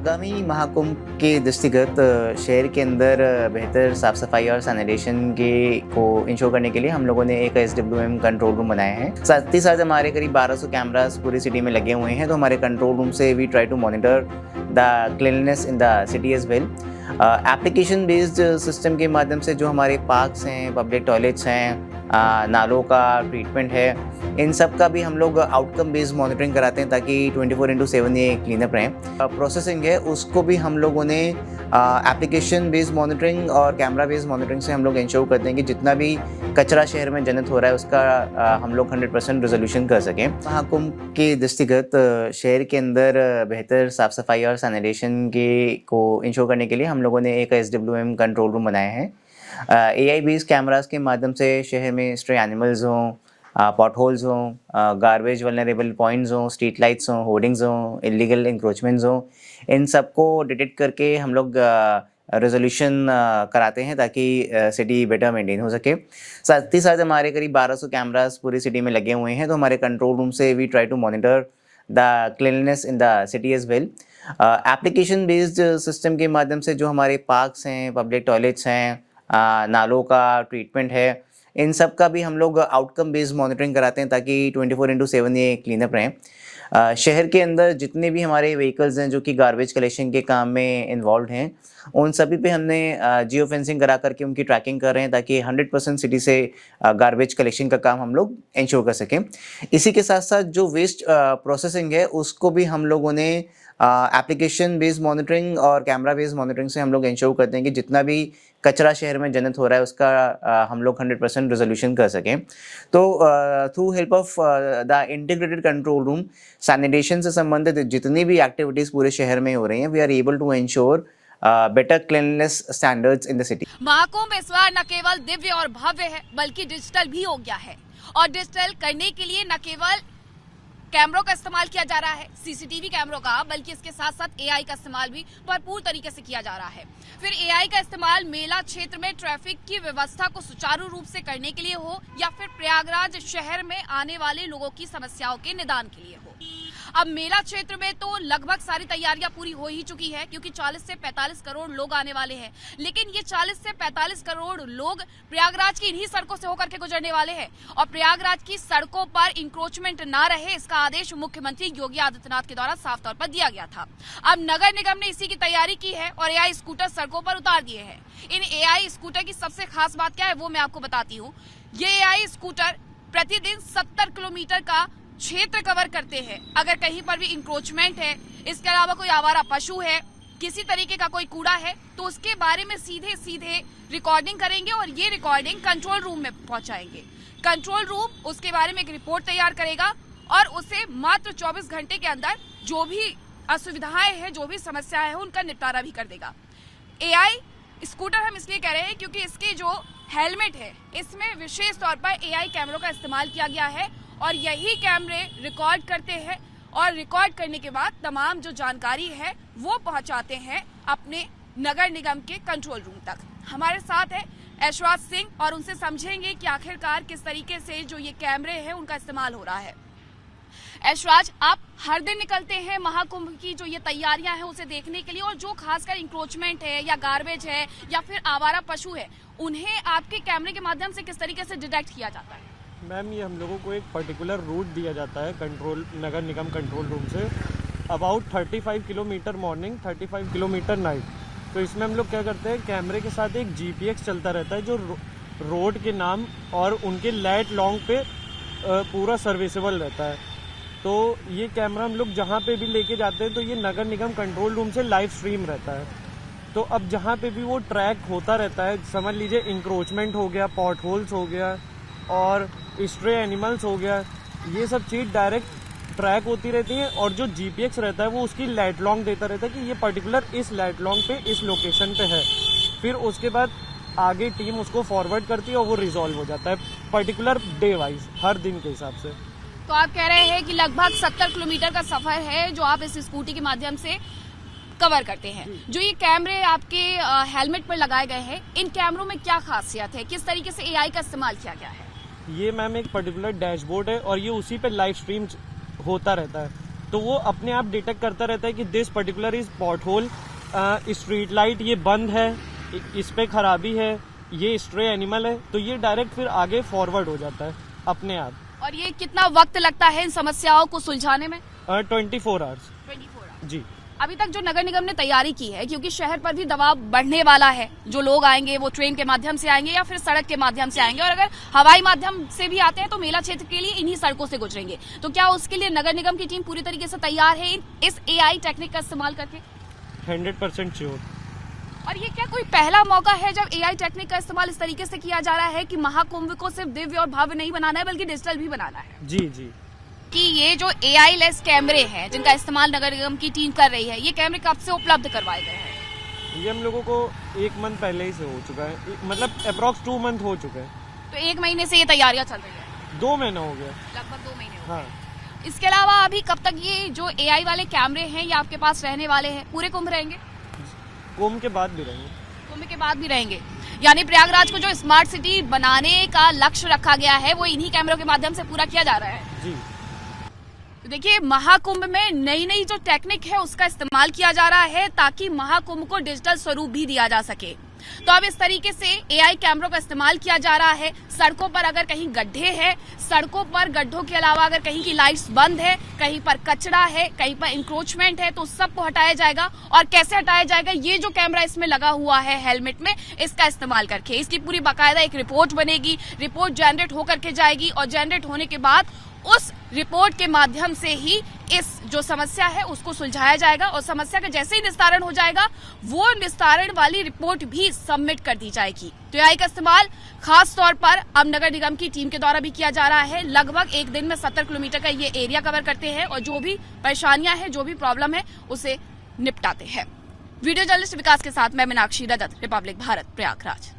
आगामी महाकुंभ के दृष्टिगत शहर के अंदर बेहतर साफ सफाई और सैनिटेशन के को इंश्योर करने के लिए हम लोगों ने एक SWM कंट्रोल रूम बनाया है। साथ ही साथ हमारे करीब 1200 कैमरास पूरी सिटी में लगे हुए हैं, तो हमारे कंट्रोल रूम से we try to monitor the cleanliness in the city as well. Application based system के माध्यम से जो हमारे पार्क्स हैं, पब्लिक टॉयलेट्स हैं, नालों का ट्रीटमेंट है, इन सब का भी हम लोग आउटकम बेस्ड मॉनिटरिंग कराते हैं ताकि 24/7 ये क्लीनअप रहें। प्रोसेसिंग है उसको भी हम लोगों ने एप्लीकेशन बेस्ड मॉनिटरिंग और कैमरा बेस्ड मॉनिटरिंग से हम लोग इंश्योर करते हैं कि जितना भी कचरा शहर में जनित हो रहा है उसका हम लोग 100% रेजोल्यूशन कर सकें। महाकुंभ के दृष्टिगत शहर के अंदर बेहतर साफ सफाई और सैनिटेशन को इंश्योर करने के लिए हम लोगों ने एक SWM कंट्रोल रूम बनाया है। AI बेस्ड कैमरास के माध्यम से शहर में स्ट्रे एनिमल्स हों, पॉट होल्स हों, गार्बेज वल्नरेबल पॉइंट्स हों, स्ट्रीट लाइट्स हों, होर्डिंग्स हों, इलीगल इंक्रोचमेंट्स हों, इन सबको डिटेक्ट करके हम लोग रेजोल्यूशन कराते हैं ताकि सिटी बेटर मेंटेन हो सके। साथ ही साथ हमारे करीब 1200 कैमरास पूरी सिटी में लगे हुए हैं, तो हमारे कंट्रोल रूम से we try to monitor the cleanliness in the city as well. Application based system के माध्यम से जो हमारे पार्क्स हैं, पब्लिक टॉयलेट्स हैं, नालों का ट्रीटमेंट है, इन सब का भी हम लोग आउटकम बेस्ड मॉनिटरिंग कराते हैं ताकि 24/7 ये क्लीनअप रहें। शहर के अंदर जितने भी हमारे व्हीकल्स हैं जो कि गार्बेज कलेक्शन के काम में इन्वॉल्व हैं, उन सभी पे हमने जियो फेंसिंग करा करके उनकी ट्रैकिंग कर रहे हैं ताकि 100% सिटी से गार्बेज कलेक्शन का काम हम लोग इंश्योर कर सकें। इसी के साथ साथ जो वेस्ट प्रोसेसिंग है उसको भी हम लोगों ने एप्लीकेशन बेस्ड मॉनिटरिंग और कैमरा बेस्ड मॉनिटरिंग से हम लोग इंश्योर करते हैं कि जितना भी कचरा शहर में जनित हो रहा है उसका हम लोग 100% रेजोल्यूशन कर सकें। तो through help of the integrated control room, sanitation से संबंधित जितनी भी एक्टिविटीज़ पूरे शहर में हो रही हैं, we are able to ensure better cleanliness standards in the city. Mahakumbh इस बार न केवल दिव्य और भव्य है बल्कि डिजिटल भी हो गया है, और डिजिटल करने के लिए न केवल कैमरों का इस्तेमाल किया जा रहा है, CCTV कैमरों का, बल्कि इसके साथ साथ AI का इस्तेमाल भी भरपूर तरीके से किया जा रहा है। फिर AI का इस्तेमाल मेला क्षेत्र में ट्रैफिक की व्यवस्था को सुचारू रूप से करने के लिए हो या फिर प्रयागराज शहर में आने वाले लोगों की समस्याओं के निदान के लिए हो। अब मेला क्षेत्र में तो लगभग सारी तैयारियां पूरी हो ही चुकी है, क्योंकि 40 से 45 करोड़ लोग आने वाले हैं। लेकिन ये 40 से 45 करोड़ लोग प्रयागराज की इन्हीं सड़कों से होकर के गुजरने वाले हैं, और प्रयागराज की सड़कों पर इंक्रोचमेंट ना रहे, इसका आदेश मुख्यमंत्री योगी आदित्यनाथ के द्वारा साफ तौर पर दिया गया था। अब नगर निगम ने इसी की तैयारी की है और AI स्कूटर सड़कों पर उतार दिए हैं। इन AI स्कूटर की सबसे खास बात क्या है वो मैं आपको बताती हूँ। ये AI स्कूटर प्रतिदिन 70 किलोमीटर का क्षेत्र कवर करते हैं। अगर कहीं पर भी इंक्रोचमेंट है, इसके अलावा कोई आवारा पशु है, किसी तरीके का कोई कूड़ा है, तो उसके बारे में सीधे सीधे रिकॉर्डिंग करेंगे और ये रिकॉर्डिंग कंट्रोल रूम में पहुंचाएंगे। कंट्रोल रूम उसके बारे में एक रिपोर्ट तैयार करेगा और उसे मात्र 24 घंटे के अंदर जो भी असुविधाएं हैं, जो भी समस्याएं हैं, उनका निपटारा भी कर देगा। AI स्कूटर हम इसलिए कह रहे हैं क्योंकि इसके जो हेलमेट है इसमें विशेष तौर पर AI कैमरों का इस्तेमाल किया गया है, और यही कैमरे रिकॉर्ड करते हैं और रिकॉर्ड करने के बाद तमाम जो जानकारी है वो पहुंचाते हैं अपने नगर निगम के कंट्रोल रूम तक। हमारे साथ है ऐशराज सिंह और उनसे समझेंगे कि आखिरकार किस तरीके से जो ये कैमरे हैं उनका इस्तेमाल हो रहा है। ऐशराज, आप हर दिन निकलते हैं महाकुंभ की जो ये तैयारियां हैं उसे देखने के लिए, और जो खासकर इंक्रोचमेंट है या गार्बेज है या फिर आवारा पशु है, उन्हें आपके कैमरे के माध्यम से किस तरीके से डिटेक्ट किया जाता है? मैम, ये हम लोगों को एक पर्टिकुलर रूट दिया जाता है नगर निगम कंट्रोल रूम से, about 35 kilometre morning, 35 kilometre night. तो इसमें हम लोग क्या करते हैं, कैमरे के साथ एक GPX चलता रहता है जो रोड के नाम और उनके लाइट लॉन्ग पे पूरा सर्विसेबल रहता है। तो ये कैमरा हम लोग जहाँ पे भी लेके जाते हैं तो ये नगर निगम कंट्रोल रूम से लाइव स्ट्रीम रहता है। तो अब जहाँ पे भी वो ट्रैक होता रहता है, समझ लीजिए इंक्रोचमेंट हो गया, पॉट होल्स हो गया और स्ट्रे एनिमल्स हो गया, ये सब चीज़ डायरेक्ट ट्रैक होती रहती हैं, और जो GPX रहता है वो उसकी लाइट लॉन्ग देता रहता है कि ये पर्टिकुलर इस लाइट लॉन्ग पे इस लोकेशन पे है। फिर उसके बाद आगे टीम उसको फॉरवर्ड करती है और वो रिजॉल्व हो जाता है पर्टिकुलर डे वाइज, हर दिन के हिसाब से। तो आप कह रहे हैं कि लगभग 70 किलोमीटर का सफर है जो आप इस स्कूटी के माध्यम से कवर करते हैं। जो ये कैमरे आपके हेलमेट पर लगाए गए हैं, इन कैमरों में क्या खासियत है, किस तरीके से AI का इस्तेमाल किया गया है? ये मैम एक पर्टिकुलर डैशबोर्ड है और ये उसी पे लाइव स्ट्रीम होता रहता है। तो वो अपने आप डिटेक्ट करता रहता है कि this particular is pothole, street light ये बंद है, इस पे खराबी है, ये स्ट्रे एनिमल है, तो ये डायरेक्ट फिर आगे फॉरवर्ड हो जाता है अपने आप। और ये कितना वक्त लगता है इन समस्याओं को सुलझाने में? 24 आवर्स 24 आवर्स। जी। अभी तक जो नगर निगम ने तैयारी की है, क्योंकि शहर पर भी दबाव बढ़ने वाला है, जो लोग आएंगे वो ट्रेन के माध्यम से आएंगे या फिर सड़क के माध्यम से आएंगे, और अगर हवाई माध्यम से भी आते हैं तो मेला क्षेत्र के लिए इन्हीं सड़कों से गुजरेंगे। तो क्या उसके लिए नगर निगम की टीम पूरी तरीके से तैयार है इस AI टेक्निक का इस्तेमाल करके? 100% श्योर। और ये क्या कोई पहला मौका है जब AI टेक्निक का इस्तेमाल इस तरीके से किया जा रहा है कि महाकुंभ को सिर्फ दिव्य और भव्य नहीं बनाना है बल्कि डिजिटल भी बनाना है? जी जी। कि ये जो AI लेस कैमरे हैं जिनका इस्तेमाल नगर निगम की टीम कर रही है, ये कैमरे कब से उपलब्ध करवाए गए हैं? ये हम लोगों को 1 मंथ पहले ही से हो चुका है, मतलब अप्रॉक्स 2 मंथ हो चुके हैं। तो 1 महीने से ये तैयारियां चल रही है? 2 महीना हो गया, लगभग 2 महीने हो हाँ। गए। इसके अलावा अभी कब तक ये जो AI वाले कैमरे हैं ये आपके पास रहने वाले हैं? पूरे कुंभ रहेंगे? कुंभ के बाद भी रहेंगे। कुंभ के बाद भी रहेंगे, यानी प्रयागराज को जो स्मार्ट सिटी बनाने का लक्ष्य रखा गया है वो इन्हीं कैमरों के माध्यम से पूरा किया जा रहा है। जी। तो देखिए, महाकुंभ में नई नई जो टेक्निक है उसका इस्तेमाल किया जा रहा है ताकि महाकुंभ को डिजिटल स्वरूप भी दिया जा सके। तो अब इस तरीके से AI कैमरों का इस्तेमाल किया जा रहा है। सड़कों पर अगर कहीं गड्ढे हैं, सड़कों पर गड्ढों के अलावा अगर कहीं की लाइट्स बंद है, कहीं पर कचरा है, कहीं पर इंक्रोचमेंट है, तो उस सबको हटाया जाएगा। और कैसे हटाया जाएगा? ये जो कैमरा इसमें लगा हुआ है हेलमेट में, इसका इस्तेमाल करके इसकी पूरी बाकायदा एक रिपोर्ट बनेगी, रिपोर्ट जनरेट होकर के जाएगी और जनरेट होने के बाद उस रिपोर्ट के माध्यम से ही इस जो समस्या है उसको सुलझाया जाएगा और समस्या का जैसे ही निस्तारण हो जाएगा वो निस्तारण वाली रिपोर्ट भी सबमिट कर दी जाएगी। तो AI का इस्तेमाल खास तौर पर अब नगर निगम की टीम के द्वारा भी किया जा रहा है। लगभग एक दिन में 70 किलोमीटर का ये एरिया कवर करते हैं और जो भी परेशानियां हैं, जो भी प्रॉब्लम है, उसे निपटाते हैं। वीडियो जर्नलिस्ट विकास के साथ मैं मीनाक्षी रजत, रिपब्लिक भारत, प्रयागराज।